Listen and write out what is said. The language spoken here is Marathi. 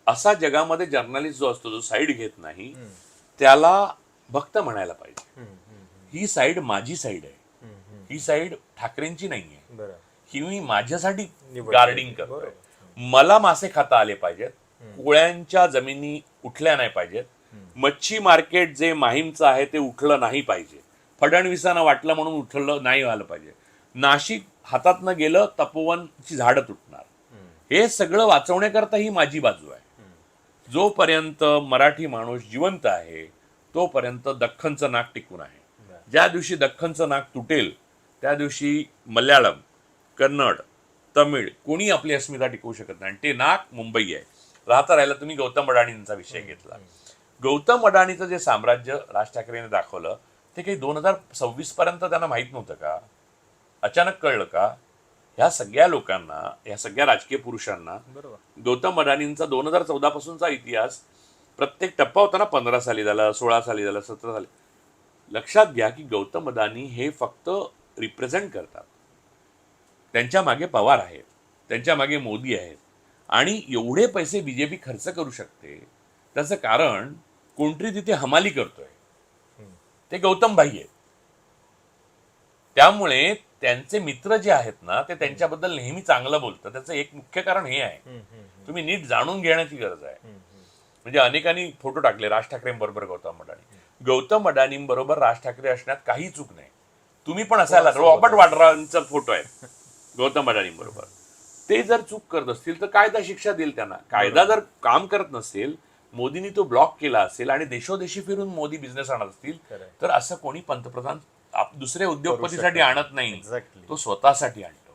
असा जगामध्ये जर्नलिस्ट जो असतो जो साईड घेत नाही त्याला भक्त म्हणायला पाहिजे. ही साईड माझी साईड आहे, ही साईड ठाकरेंची नाहीये, बरं. ही मी माझ्यासाठी निवडली. गार्डिंग करतोय. मला मासे खाता आले पाहिजेत, कोळ्यांच्या जमिनी उठल्या नाही पाहिजेत, मच्छी मार्केट जे माहीमचं आहे ते उठलं नाही पाहिजे, फडणवीसांना वाटलं म्हणून उठलं नाही व्हायला पाहिजे, नाशिक हातातनं गेलं तपोवनची झाडं तुटणार. हे सगळं वाचवण्याकरता ही माझी बाजू आहे. जोपर्यंत मराठी माणूस जिवंत आहे तोपर्यंत दख्खनचं नाक टिकून आहे. ज्या दिवशी दख्खनचं नाक तुटेल त्या दिवशी मल्याळम, कन्नड, तमिळ कोणी आपली अस्मिता टिकवू शकत नाही. ते नाक मुंबई आहे. राहता राहिला तुम्ही गौतम अडाणींचा विषय घेतला. गौतम अडाणीचं जे साम्राज्य राज ठाकरेंनी दाखवलं ते काही 2026 पर्यंत त्यांना माहित नव्हतं का? अचानक कळलं का? ह्या सगळ्या लोकांना, ह्या सगळ्या राजकीय पुरुषांना गौतम अडाणींचा 2014 पासूनचा इतिहास प्रत्येक टप्पा होता ना, 15 साली झाला, 16 साली झाला, 17 साली. लक्षात घ्या की गौतम अडाणी हे फक्त रिप्रेझेंट करतात. त्यांच्या मागे पवार आहेत, त्यांच्या मागे मोदी आहेत. आणि एवढे पैसे बीजेपी खर्च करू शकते त्याचं कारण कोणतरी तिथे हमाली करतोय, ते गौतम भाई आहेत. त्यामुळे त्यांचे मित्र जे आहेत ना ते त्यांच्याबद्दल नेहमी चांगलं बोलतात. त्याचं एक मुख्य कारण हे आहे, तुम्ही नीट जाणून घेण्याची गरज आहे. म्हणजे अनेकांनी फोटो टाकले राज ठाकरेंबरोबर गौतम अडाणी. गौतम अडाणींबरोबर राज ठाकरे असण्यात काही चूक नाही. तुम्ही पण असायला, रॉबर्ट वाड्रांचा फोटो आहे गौतम अडाणींबरोबर. ते जर चूक करत असतील तर कायदा शिक्षा देईल त्यांना. कायदा जर काम करत नसेल, मोदींनी तो ब्लॉक केला असेल आणि देशोदेशी फिरून मोदी बिझनेस आणत असतील तर असं कोणी पंतप्रधान दुसऱ्या उद्योगपतीसाठी आणत नाही, तो स्वतःसाठी आणतो.